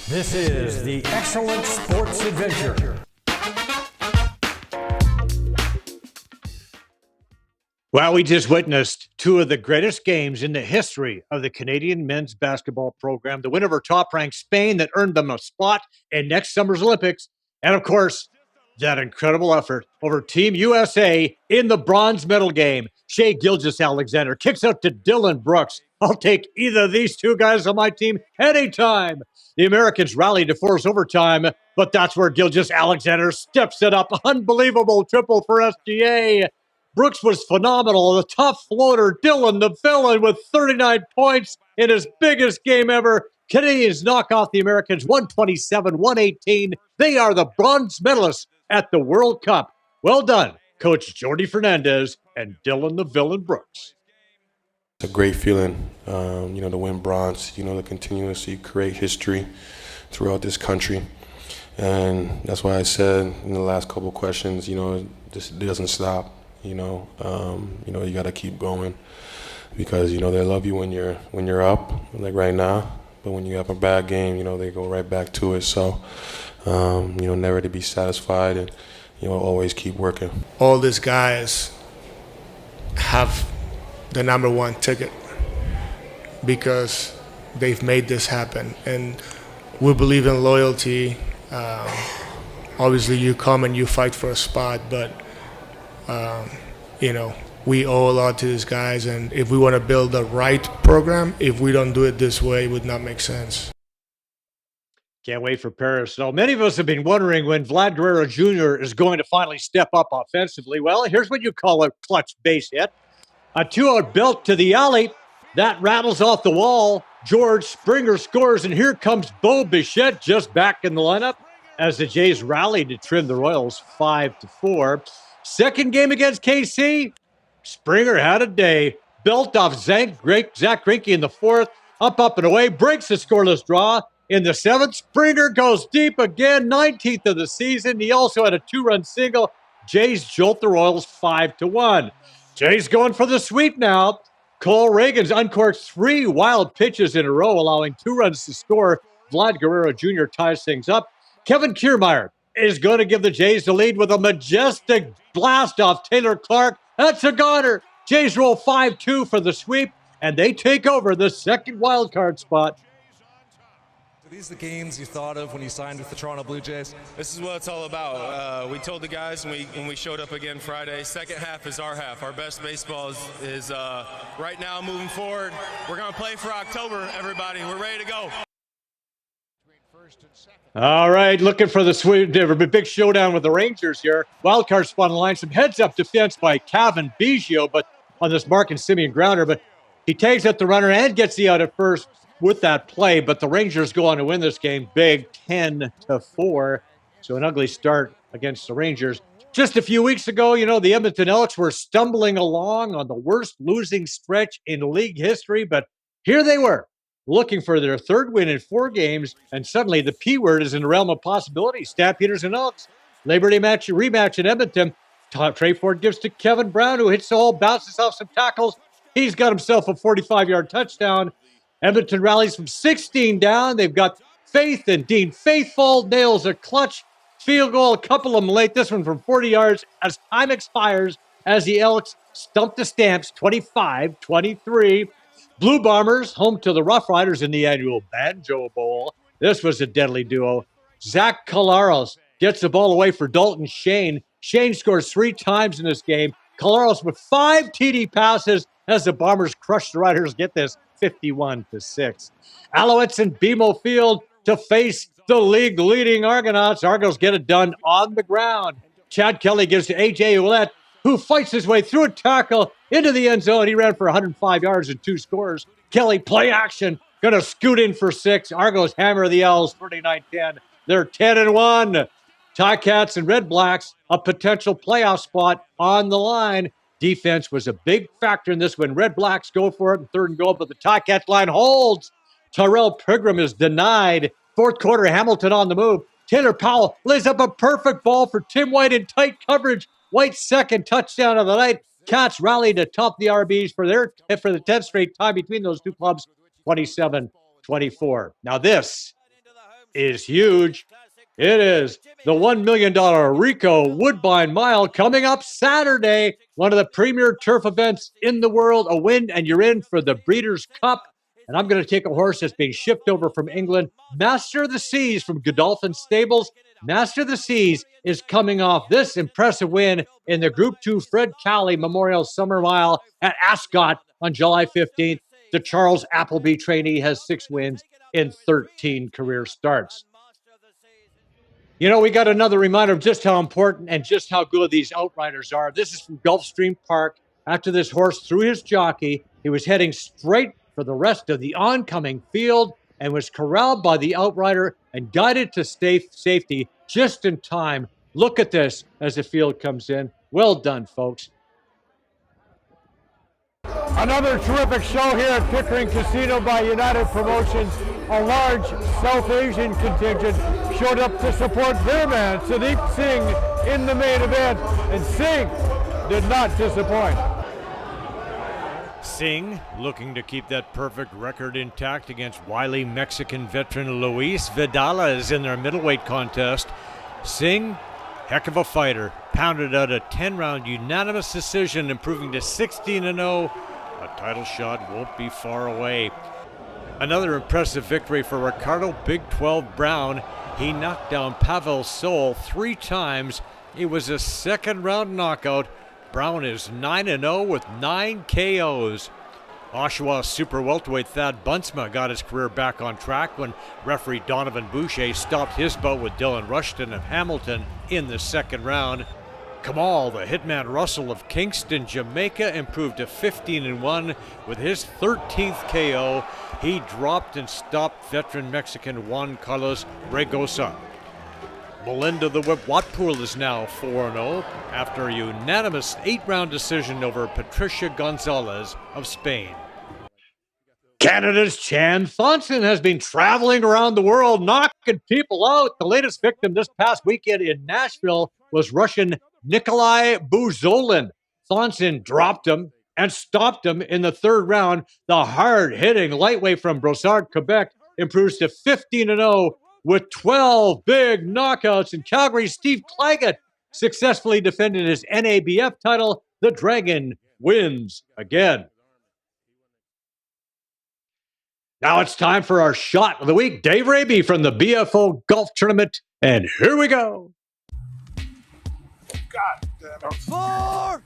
This is the Excellent Sports Adventure. Well, we just witnessed two of the greatest games in the history of the Canadian men's basketball program. The win over top-ranked Spain that earned them a spot in next summer's Olympics. And, of course, that incredible effort over Team USA in the bronze medal game. Shai Gilgeous-Alexander kicks out to Dillon Brooks. I'll take either of these two guys on my team anytime. The Americans rallied to force overtime, but that's where Gilgeous-Alexander steps it up. Unbelievable triple for SGA. Brooks was phenomenal. The tough floater, Dillon the villain, with 39 points in his biggest game ever. Canadians knock off the Americans 127-118. They are the bronze medalists at the World Cup. Well done, Coach Jordi Fernandez and Dillon the villain Brooks. It's a great feeling, to win bronze, to continuously create history throughout this country. And that's why I said in the last couple of questions, this doesn't stop. You got to keep going because, they love you when you're up, like right now. But when you have a bad game, they go right back to it. So, never to be satisfied and, always keep working. All these guys have the number one ticket because they've made this happen. And we believe in loyalty. Obviously, you come and you fight for a spot, but we owe a lot to these guys, and if we want to build the right program, if we don't do it this way, it would not make sense. Can't wait for Paris. So many of us have been wondering when Vlad Guerrero Jr. is going to finally step up offensively. Well, here's what you call a clutch base hit. A two-out belt to the alley. That rattles off the wall. George Springer scores, and here comes Bo Bichette just back in the lineup as the Jays rally to trim the Royals 5-4. Second game against KC, Springer had a day. Belt off Zach Greinke in the fourth. Up and away. Breaks the scoreless draw. In the seventh, Springer goes deep again. 19th of the season. He also had a two-run single. Jays jolt the Royals 5-1. Jays going for the sweep now. Cole Reagans uncorked three wild pitches in a row, allowing 2 runs to score. Vlad Guerrero Jr. ties things up. Kevin Kiermaier is going to give the Jays the lead with a majestic blast off Taylor Clark. That's a goner. Jays roll 5-2 for the sweep, and they take over the second wild card spot. Are these the games you thought of when you signed with the Toronto Blue Jays? This is what it's all about. We told the guys when we showed up again Friday, second half is our half. Our best baseball is right now moving forward. We're going to play for October, everybody. We're ready to go. All right, looking for the sweep. A big showdown with the Rangers here. Wildcard spot on the line. Some heads-up defense by Cavan Biggio, but on this Marcus Semien grounder. But he tags out the runner and gets the out at first with that play. But the Rangers go on to win this game big, 10-4. So an ugly start against the Rangers. Just a few weeks ago, the Edmonton Elks were stumbling along on the worst losing stretch in league history. But here they were, looking for their third win in 4 games, and suddenly the P word is in the realm of possibility. Stampeders and Elks. Labor Day rematch in Edmonton. Trey Ford gives to Kevin Brown, who hits the hole, bounces off some tackles. He's got himself a 45-yard touchdown. Edmonton rallies from 16 down. They've got faith, and Dean Faithful nails a clutch field goal, a couple of them late. This one from 40 yards as time expires as the Elks stump the Stamps 25-23. Blue Bombers home to the Rough Riders in the annual Banjo Bowl. This was a deadly duo. Zach Collaros gets the ball away for Dalton Shane. Shane scores 3 times in this game. Collaros with 5 TD passes as the Bombers crush the Riders. Get this, 51-6. Alouettes in BMO Field to face the league-leading Argonauts. Argos get it done on the ground. Chad Kelly gives to A.J. Ouellette, who fights his way through a tackle into the end zone. He ran for 105 yards and 2 scores. Kelly, play action, going to scoot in for 6. Argos hammer the Owls 39-10. They're 10-1. Ticats and Red Blacks, a potential playoff spot on the line. Defense was a big factor in this when Red Blacks go for it in 3rd and goal, but the Ticats line holds. Terrell Pilgrim is denied. 4th quarter, Hamilton on the move. Taylor Powell lays up a perfect ball for Tim White in tight coverage. White's second touchdown of the night. Cats rallied atop the RBs for the 10th straight time between those two clubs, 27-24. Now this is huge. It is the $1 million Rico Woodbine Mile coming up Saturday. One of the premier turf events in the world. A win and you're in for the Breeders' Cup. And I'm going to take a horse that's being shipped over from England. Master of the Seas from Godolphin Stables. Master of the Seas is coming off this impressive win in the Group 2 Fred Cowley Memorial Summer Mile at Ascot on July 15th. The Charles Appleby trainee has 6 wins in 13 career starts. You know, we got another reminder of just how important and just how good these outriders are. This is from Gulfstream Park. After this horse threw his jockey, he was heading straight for the rest of the oncoming field and was corralled by the outrider and guided to safety just in time. Look at this as the field comes in. Well done, folks. Another terrific show here at Pickering Casino by United Promotions. A large South Asian contingent showed up to support their man, Sadiq Singh, in the main event, and Singh did not disappoint. Singh looking to keep that perfect record intact against wily Mexican veteran Luis Vidala is in their middleweight contest. Singh, heck of a fighter, pounded out a 10-round unanimous decision, improving to 16-0. A title shot won't be far away. Another impressive victory for Ricardo Big 12 Brown. He knocked down Pavel Sol 3 times. It was a second-round knockout. Brown is 9-0 with 9 KOs. Oshawa super welterweight Thad Buntsma got his career back on track when referee Donovan Boucher stopped his bout with Dylan Rushton of Hamilton in the second round. Kamal, the hitman Russell of Kingston, Jamaica, improved to 15-1 with his 13th KO. He dropped and stopped veteran Mexican Juan Carlos Regosa. Melinda the Whip Watpool is now 4-0 after a unanimous 8-round decision over Patricia Gonzalez of Spain. Canada's Chan Thonson has been traveling around the world, knocking people out. The latest victim this past weekend in Nashville was Russian Nikolai Buzolin. Thonson dropped him and stopped him in the third round. The hard-hitting lightweight from Brossard, Quebec, improves to 15-0 with 12 big knockouts. In Calgary, Steve Claggett successfully defended his NABF title. The Dragon wins again. Now it's time for our shot of the week. Dave Raby from the BFO Golf Tournament. And here we go. God damn it. 4!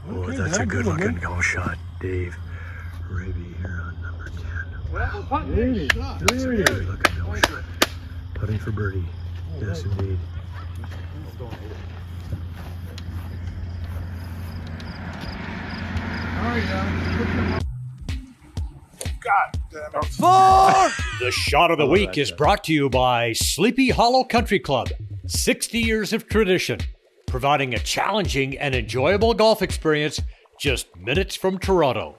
Oh, that's a good looking golf shot, Dave Raby here on number 10. Good looking golf shot. Putting for birdie. Yes, indeed. God damn it. 4! The shot of the week is brought to you by Sleepy Hollow Country Club. 60 years of tradition, providing a challenging and enjoyable golf experience just minutes from Toronto.